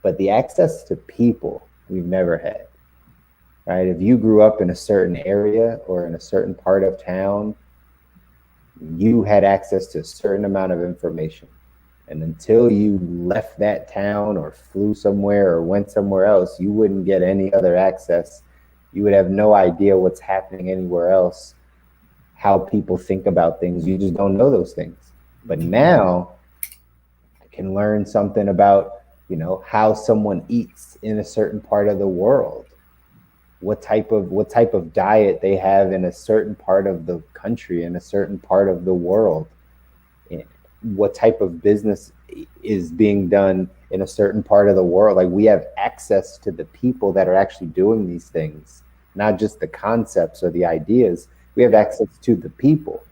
but the access to people we've never had, right? If you grew up in a certain area or in a certain part of town, you had access to a certain amount of information. And until you left that town or flew somewhere or went somewhere else, you wouldn't get any other access. You would have no idea what's happening anywhere else, how people think about things. You just don't know those things. But now I can learn something about, how someone eats in a certain part of the world, what type of diet they have in a certain part of the country, in a certain part of the world, what type of business is being done in a certain part of the world. Like we have access to the people that are actually doing these things, not just the concepts or the ideas. We have access to the people.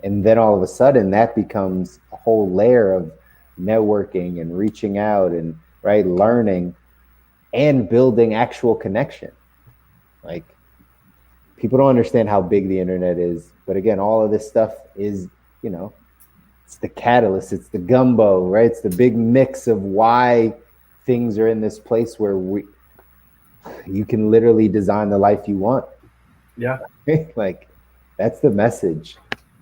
And then all of a sudden that becomes a whole layer of networking and reaching out and right learning and building actual connection. Like people don't understand how big the internet is. But again, all of this stuff is, you know, it's the catalyst, it's the gumbo, right? It's the big mix of why things are in this place where you can literally design the life you want. Yeah. Like that's the message,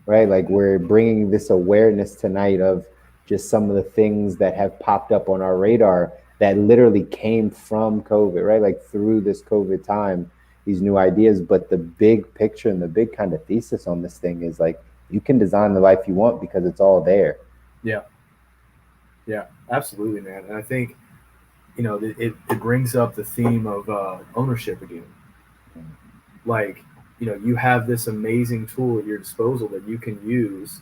right? Like we're bringing this awareness tonight of just some of the things that have popped up on our radar that literally came from COVID, right? Like through this COVID time, these new ideas. But the big picture and the big kind of thesis on this thing is like you can design the life you want because it's all there. Yeah. Yeah. Absolutely, man. And I think, it brings up the theme of ownership again. Like, you have this amazing tool at your disposal that you can use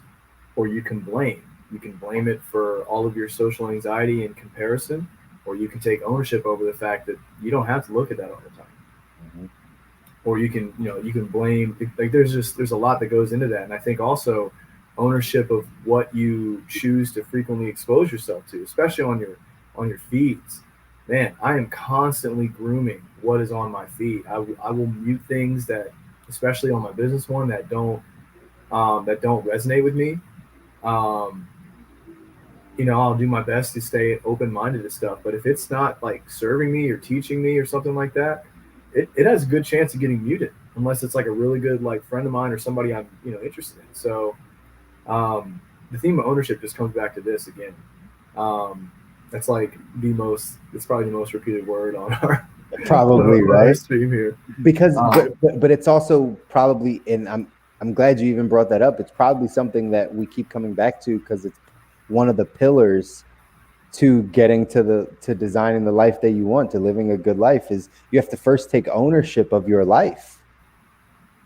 or you can blame. You can blame it for all of your social anxiety and comparison, or you can take ownership over the fact that you don't have to look at that all the time. Mm-hmm. Or you can blame, like there's a lot that goes into that. And I think also ownership of what you choose to frequently expose yourself to, especially on your feeds. Man, I am constantly grooming what is on my feed. I will mute things that, especially on my business one, that don't resonate with me. um, I'll do my best to stay open minded to stuff. But if it's not like serving me or teaching me or something like that, it has a good chance of getting muted unless it's like a really good like friend of mine or somebody I'm interested in. So the theme of ownership just comes back to this again. Um, that's like it's probably the most repeated word on our Probably, on our right? stream here. Because Um, but it's also probably, and I'm glad you even brought that up. It's probably something that we keep coming back to because it's one of the pillars to getting to designing the life that you want, to living a good life, is you have to first take ownership of your life.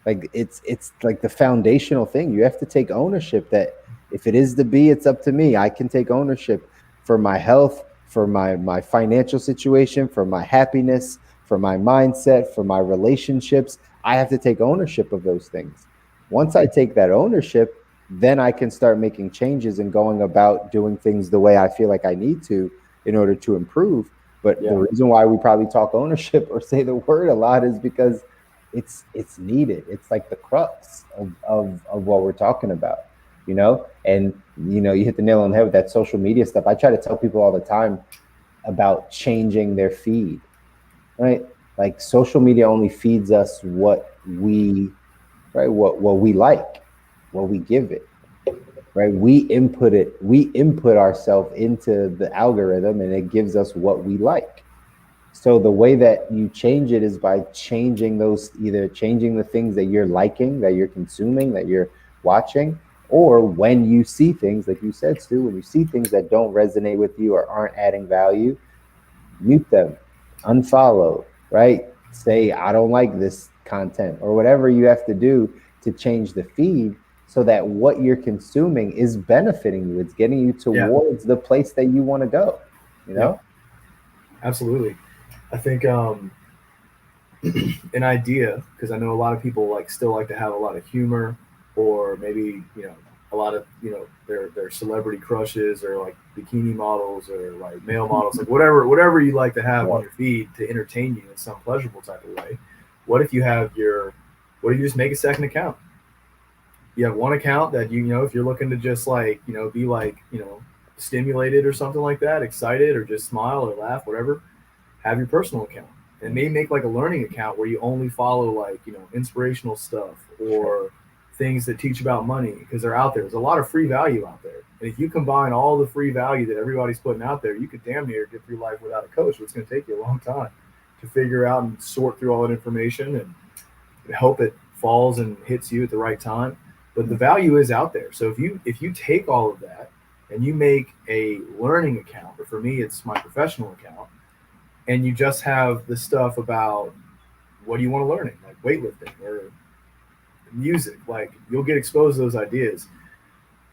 Like it's like the foundational thing. You have to take ownership that if it is to be, it's up to me. I can take ownership for my health, for my financial situation, for my happiness, for my mindset, for my relationships. I have to take ownership of those things. Once I take that ownership, then I can start making changes and going about doing things the way I feel like I need to in order to improve. But the yeah, reason why we probably talk ownership or say the word a lot is because it's needed. It's like the crux of what we're talking about, you know? And you hit the nail on the head with that social media stuff. I try to tell people all the time about changing their feed, right? Like social media only feeds us what we right, what we like, what we give it, right? We input ourselves into the algorithm and it gives us what we like. So the way that you change it is by changing those, either changing the things that you're liking, that you're consuming, that you're watching, or when you see things, like you said, Stu, when you see things that don't resonate with you or aren't adding value, mute them, unfollow, right? Say, I don't like this content, or whatever you have to do to change the feed so that what you're consuming is benefiting you. It's getting you yeah, towards the place that you want to go, you yeah, know? absolutely. I think an idea, because I know a lot of people like still like to have a lot of humor, or maybe a lot of their celebrity crushes, or like bikini models, or like male models, like whatever you like to have on Right. your feed to entertain you in some pleasurable type of way. What if you have your what if you just make a second account? You have one account that if you're looking to just like be like stimulated or something like that, excited, or just smile or laugh, whatever. Have your personal account, and maybe make like a learning account where you only follow like inspirational stuff, Sure. or things that teach about money, because they're out there. There's a lot of free value out there, and if you combine all the free value that everybody's putting out there, you could damn near get through life without a coach. But it's going to take you a long time to figure out and sort through all that information, and hope it falls and hits you at the right time. But the value is out there. So if you take all of that and you make a learning account, or for me it's my professional account, and you just have the stuff about what do you want to learn, like weightlifting or music, like you'll get exposed to those ideas.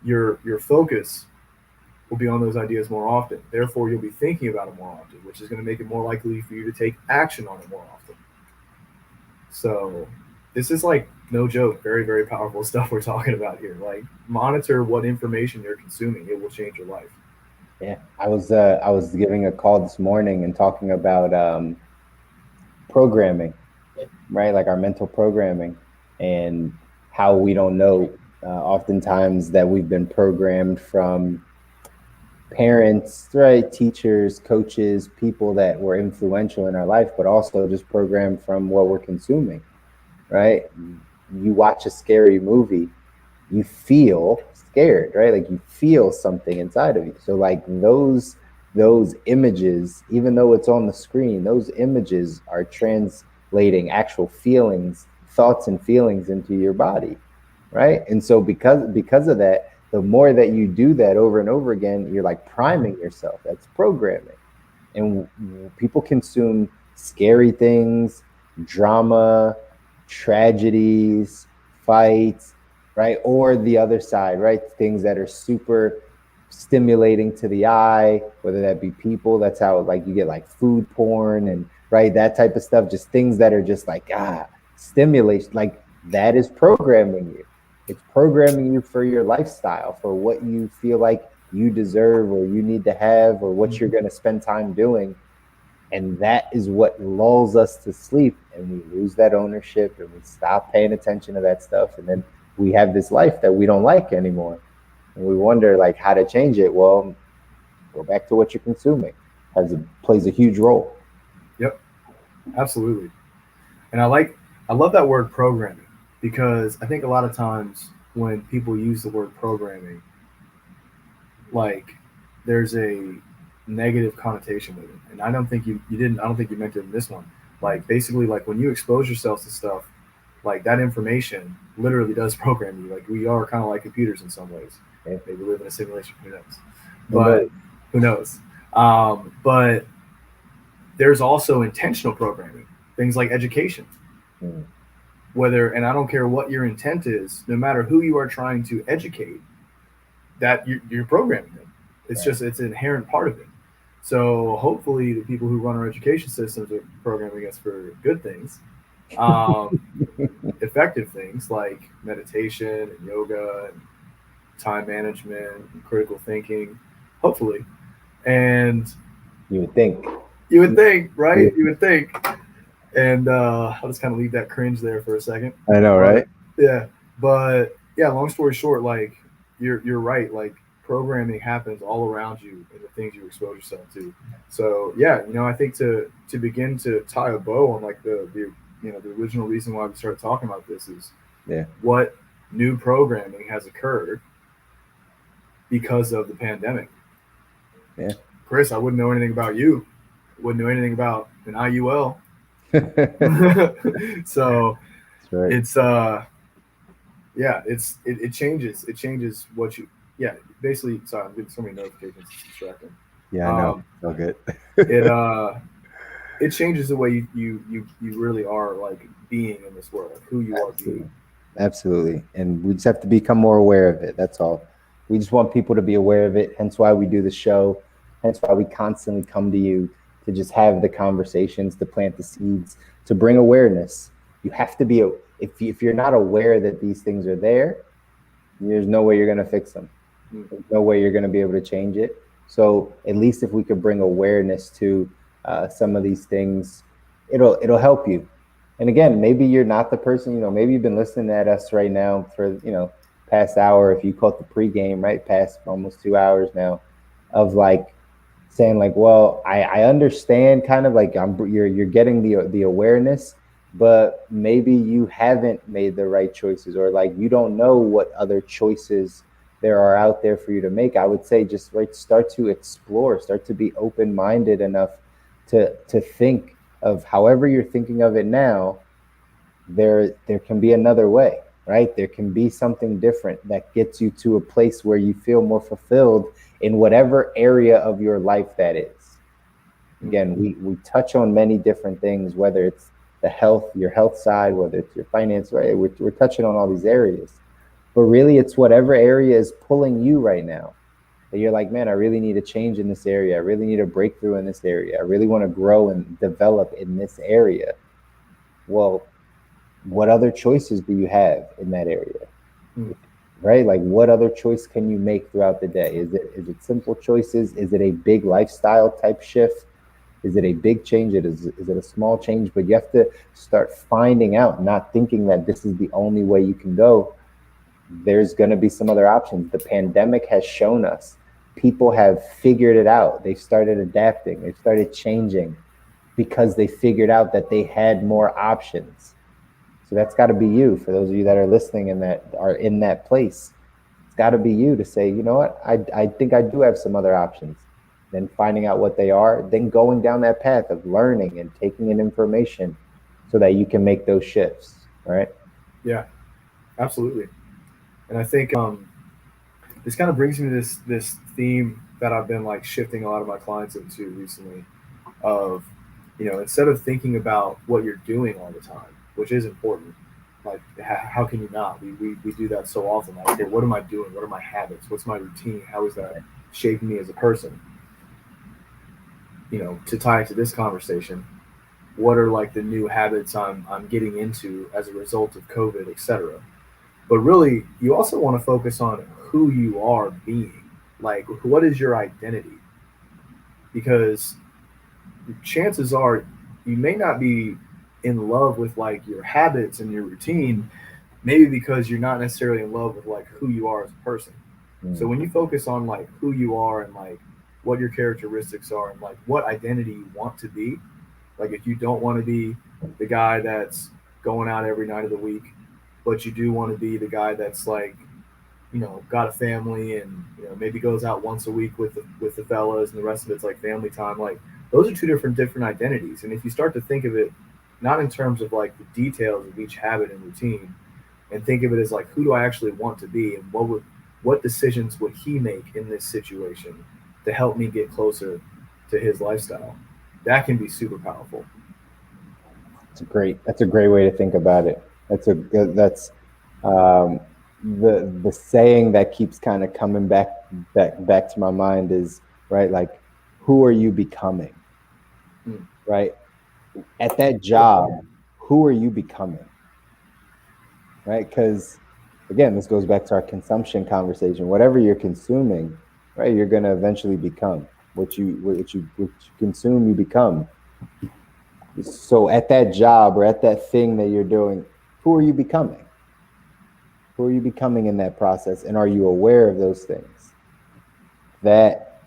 Your focus will be on those ideas more often. Therefore, you'll be thinking about it more often, which is going to make it more likely for you to take action on it more often. So this is like no joke, very, very powerful stuff we're talking about here. Like monitor what information you're consuming. It will change your life. Yeah, I was giving a call this morning and talking about programming, right? Like our mental programming. and how we don't know oftentimes that we've been programmed from parents, right, teachers, coaches, people that were influential in our life, but also just programmed from what we're consuming, right? You watch a scary movie, you feel scared, right? Like you feel something inside of you. So like those images, even though it's on the screen, those images are translating actual feelings, thoughts and feelings into your body, right? And so because of that, the more that you do that over and over again, you're like priming yourself. That's programming. And people consume scary things, drama, tragedies, fights, right? Or the other side, right? Things that are super stimulating to the eye, whether that be people. That's how like you get like food porn and right, that type of stuff. Just things that are just like stimulation. Like that is programming you. It's programming you for your lifestyle, for what you feel like you deserve or you need to have or what you're going to spend time doing. And that is what lulls us to sleep, and we lose that ownership and we stop paying attention to that stuff, and then we have this life that we don't like anymore, and we wonder like how to change it. Well, go back to what you're consuming. Plays a huge role. Yep, absolutely. And I love that word programming because I think a lot of times when people use the word programming, like there's a negative connotation with it. And I don't think you didn't, I don't think you meant it in this one. Like basically like when you expose yourself to stuff, like that information literally does program you. Like we are kind of like computers in some ways. Yeah. Maybe we live in a simulation, who knows? Who knows? But who knows? But there's also intentional programming, things like education. Mm. Whether, and I don't care what your intent is, no matter who you are trying to educate, that you're programming them. It's Right. just it's an inherent part of it. So hopefully the people who run our education systems are programming us for good things, um, effective things like meditation and yoga and time management and critical thinking. Hopefully, and You would think. you would think, right? Yeah. You would think. And I'll just kind of leave that cringe there for a second. I know, But right? yeah, but yeah, long story short, like you're right. Like programming happens all around you and the things you expose yourself to. So yeah, I think to begin to tie a bow on like the the original reason why we started talking about this is Yeah. what new programming has occurred because of the pandemic. Yeah. Chris, I wouldn't know anything about you. Wouldn't know anything about an IUL. That's So right. it's yeah, it changes what you, yeah, basically. Sorry, I'm getting so many notifications, it's distracting. Yeah, I know. um It's all good. it it changes the way you really are like being in this world, like who you are being. Absolutely. Absolutely. And we just have to become more aware of it. That's all. We just want people to be aware of it. Hence why we do the show. Hence why we constantly come to you to just have the conversations, to plant the seeds, to bring awareness. You have to be, if you're not aware that these things are there, there's no way you're going to fix them. There's no way you're going to be able to change it. So at least if we could bring awareness to some of these things, it'll help you. And again, maybe you're not the person. Maybe you've been listening at us right now for past hour. If you caught the pregame, right, past almost 2 hours now, of like saying like, well, I understand kind of like you're getting the awareness, but maybe you haven't made the right choices, or like you don't know what other choices there are out there for you to make. I would say just right, start to explore, start to be open-minded enough to think of however you're thinking of it now. There can be another way, right? There can be something different that gets you to a place where you feel more fulfilled in whatever area of your life that is. Again, we touch on many different things, whether it's your health side, whether it's your finance, right? We're touching on all these areas, but really it's whatever area is pulling you right now, that you're like, man, I really need a change in this area. I really need a breakthrough in this area. I really want to grow and develop in this area. Well, what other choices do you have in that area? Mm. Right? Like what other choice can you make throughout the day? Is it simple choices? Is it a big lifestyle type shift? Is it a big change? Is it a small change? But you have to start finding out, not thinking that this is the only way you can go. There's going to be some other options. The pandemic has shown us people have figured it out. They started adapting. They started changing because they figured out that they had more options. So that's got to be you. For those of you that are listening and that are in that place, it's got to be you to say, you know what, I think I do have some other options. Then finding out what they are, then going down that path of learning and taking in information so that you can make those shifts, right? Yeah, absolutely. And I think this kind of brings me to this theme that I've been like shifting a lot of my clients into recently. Of, instead of thinking about what you're doing all the time, which is important, like how can you not? We do that so often. Like, okay, what am I doing? What are my habits? What's my routine? How is that shaping me as a person? To tie into this conversation, what are like the new habits I'm getting into as a result of COVID, etc. But really, you also want to focus on who you are being. Like, what is your identity? Because chances are you may not be in love with like your habits and your routine, maybe because you're not necessarily in love with like who you are as a person. So when you focus on like who you are and like what your characteristics are and like what identity you want to be, like if you don't want to be the guy that's going out every night of the week, but you do want to be the guy that's like, got a family and maybe goes out once a week with the fellas and the rest of it's like family time. Like those are two different identities. And if you start to think of it not in terms of like the details of each habit and routine, and think of it as like who do I actually want to be, and what decisions would he make in this situation to help me get closer to his lifestyle, that can be super powerful. That's a great way to think about it. That's the saying that keeps kind of coming back to my mind is, right, like, who are you becoming? Right? At that job, who are you becoming? Right? Because again, this goes back to our consumption conversation. Whatever you're consuming, right, you're going to eventually become. What you consume, you become. So at that job or at that thing that you're doing, who are you becoming? Who are you becoming in that process? And are you aware of those things? That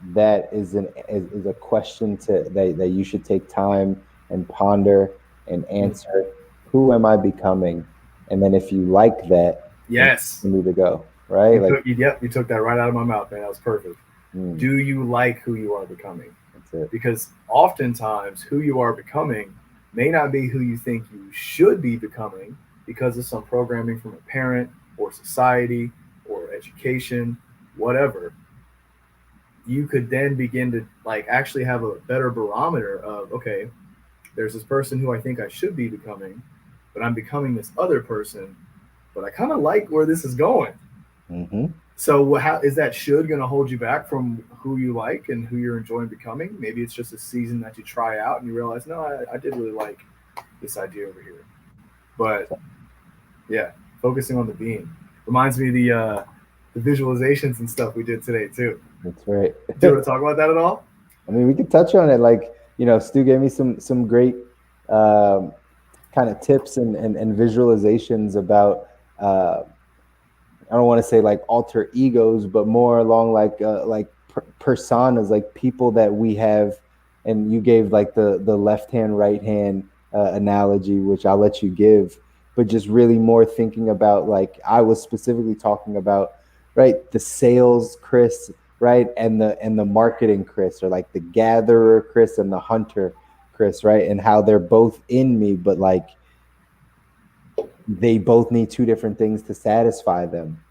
is a question that you should take time and ponder and answer. Who am I becoming? And then if you like that, yes, you need to go, right? You took that right out of my mouth, man. That was perfect. Do you like who you are becoming? That's it. Because oftentimes who you are becoming may not be who you think you should be becoming because of some programming from a parent or society or education, whatever. You could then begin to like actually have a better barometer of, okay, there's this person who I think I should be becoming, but I'm becoming this other person, but I kind of like where this is going. So how is that should going to hold you back from who you like and who you're enjoying becoming? Maybe it's just a season that you try out and you realize, no, I did really like this idea over here. But yeah, focusing on the being reminds me of the visualizations and stuff we did today too. That's right. Do you want to talk about that at all? I mean, we could touch on it. Like, Stu gave me some great kind of tips and visualizations about I don't want to say like alter egos, but more along like personas, like people that we have. And you gave like the left hand, right hand analogy, which I'll let you give, but just really more thinking about, like, I was specifically talking about, right, the sales Chris, right, and the marketing Chris, or like the gatherer Chris and the hunter Chris, right, and how they're both in me, but like they both need two different things to satisfy them,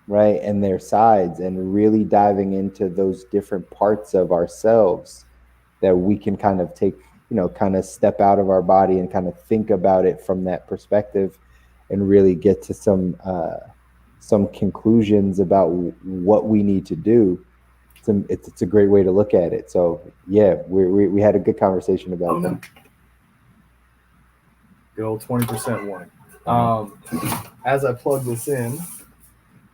right, and their sides, and really diving into those different parts of ourselves that we can kind of take, kind of step out of our body and kind of think about it from that perspective and really get to some conclusions about what we need to do. It's a great way to look at it. So yeah, we had a good conversation about that. The old 20% warning. As I plug this in,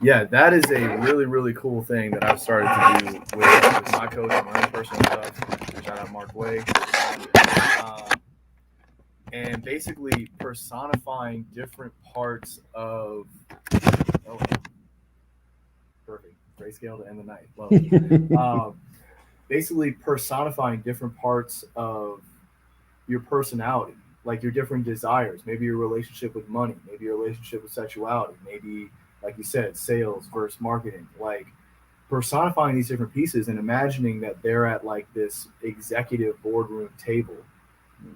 yeah, that is a really, really cool thing that I've started to do with my coaching, my own personal stuff, which Shout out Mark Way. And basically personifying different parts of. Oh, perfect. Grayscale to end the night. Love it. Basically personifying different parts of your personality, like your different desires, maybe your relationship with money, maybe your relationship with sexuality, maybe, like you said, sales versus marketing, like personifying these different pieces and imagining that they're at like this executive boardroom table.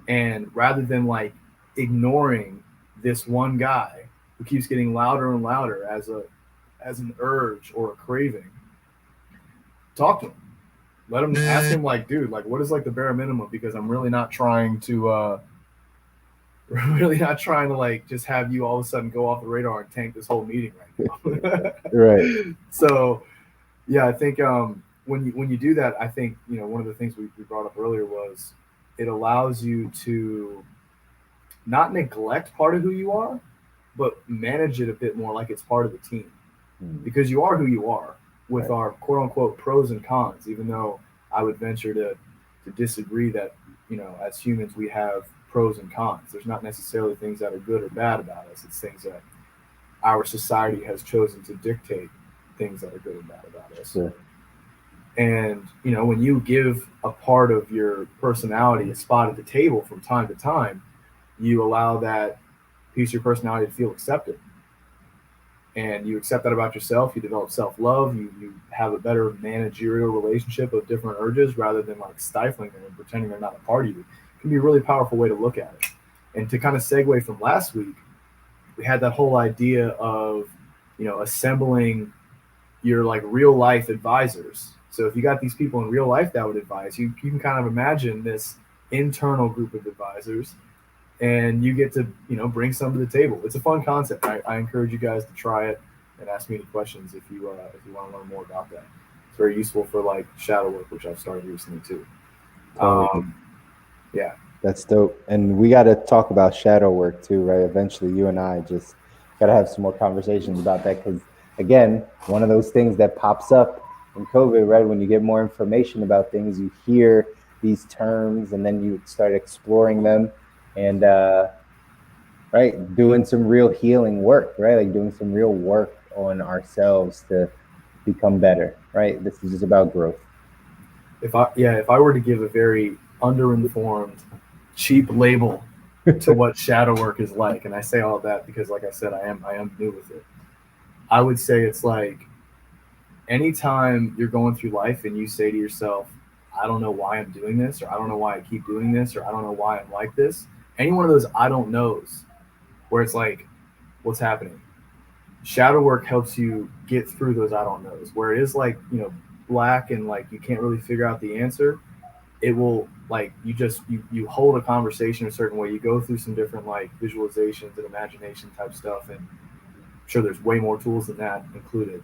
And rather than like ignoring this one guy who keeps getting louder and louder as an urge or a craving, talk to him. Let him ask him like, dude, like what is like the bare minimum? Because I'm really not trying to like just have you all of a sudden go off the radar and tank this whole meeting right now. Right. So yeah, I think when you do that, I think, you know, one of the things we brought up earlier was it allows you to not neglect part of who you are, but manage it a bit more like it's part of the team. Because you are who you are with our quote unquote pros and cons, even though I would venture to disagree that, you know, as humans we have pros and cons. There's not necessarily things that are good or bad about us. It's things that our society has chosen to dictate things that are good and bad about us. Sure. And, you know, when you give a part of your personality a spot at the table from time to time, you allow that piece of your personality to feel accepted. And you accept that about yourself. You develop self-love. You have a better managerial relationship of different urges rather than like stifling them and pretending they're not a part of you. It can be a really powerful way to look at it. And to kind of segue from last week, we had that whole idea of, you know, assembling your like real life advisors. So if you got these people in real life that would advise you, you can kind of imagine this internal group of advisors, and you get to, you know, bring some to the table. It's a fun concept. I encourage you guys to try it and ask me any questions if you want to learn more about that. It's very useful for like shadow work, which I've started recently too. Yeah, that's dope. And we got to talk about shadow work too, right? Eventually, you and I just got to have some more conversations about that, because again, one of those things that pops up in COVID, right? When you get more information about things, you hear these terms and then you start exploring them. And right, doing some real healing work, right? Like doing some real work on ourselves to become better, right? This is just about growth. If I were to give a very underinformed, cheap label to what shadow work is like, and I say all that because, like I said, I am new with it. I would say it's like anytime you're going through life and you say to yourself, I don't know why I'm doing this, or I don't know why I keep doing this, or I don't know why I'm like this. Any one of those I don't knows where it's like, what's happening? Shadow work helps you get through those I don't knows, where it is like, you know, black and like you can't really figure out the answer. It will like you hold a conversation a certain way. You go through some different like visualizations and imagination type stuff, and I'm sure there's way more tools than that included.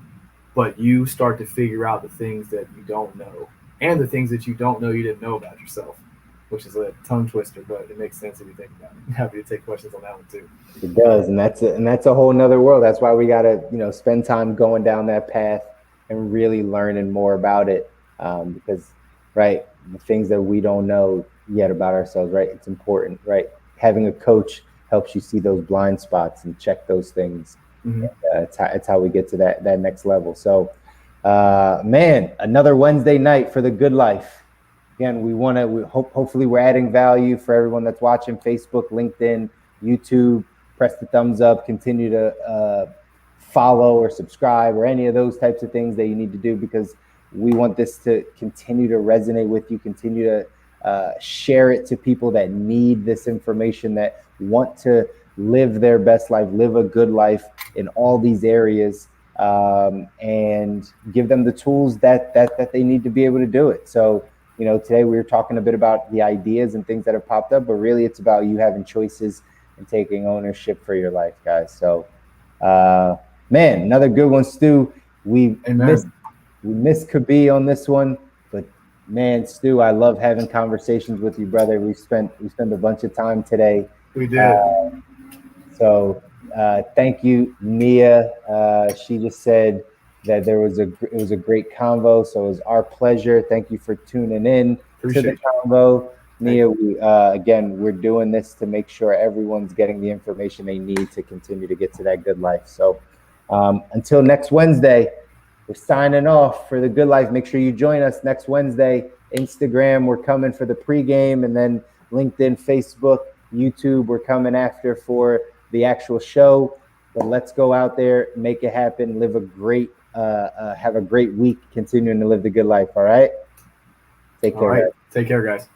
But you start to figure out the things that you don't know, and the things that you don't know you didn't know about yourself, which is a tongue twister, but it makes sense if you think about it. I'm happy to take questions on that one too. It does, and that's a whole nother world. That's why we gotta, you know, spend time going down that path and really learning more about it, because, right, the things that we don't know yet about ourselves, right, it's important, right? Having a coach helps you see those blind spots and check those things. Mm-hmm. It's how we get to that next level. So, man, another Wednesday night for the good life. Again, hopefully we're adding value for everyone that's watching. Facebook, LinkedIn, YouTube. Press the thumbs up. Continue to follow or subscribe or any of those types of things that you need to do, because we want this to continue to resonate with you. Continue to share it to people that need this information, that want to live their best life, live a good life in all these areas, and give them the tools that they need to be able to do it. So, you know, today we were talking a bit about the ideas and things that have popped up, but really it's about you having choices and taking ownership for your life, guys. So, man, another good one, Stu. We missed Kobi on this one, but man, Stu, I love having conversations with you, brother. We spent a bunch of time today. We did. So thank you, Mia. She just said that it was a great convo. So it was our pleasure. Thank you for tuning in. Appreciate the it. convo. Nia, again, we're doing this to make sure everyone's getting the information they need to continue to get to that good life. So until next Wednesday, we're signing off for the good life. Make sure you join us next Wednesday. Instagram, we're coming for the pregame, and then LinkedIn, Facebook, YouTube, we're coming after for the actual show. But let's go out there, make it happen, live a great, have a great week, continuing to live the good life. All right. Take care. All right. Take care, guys.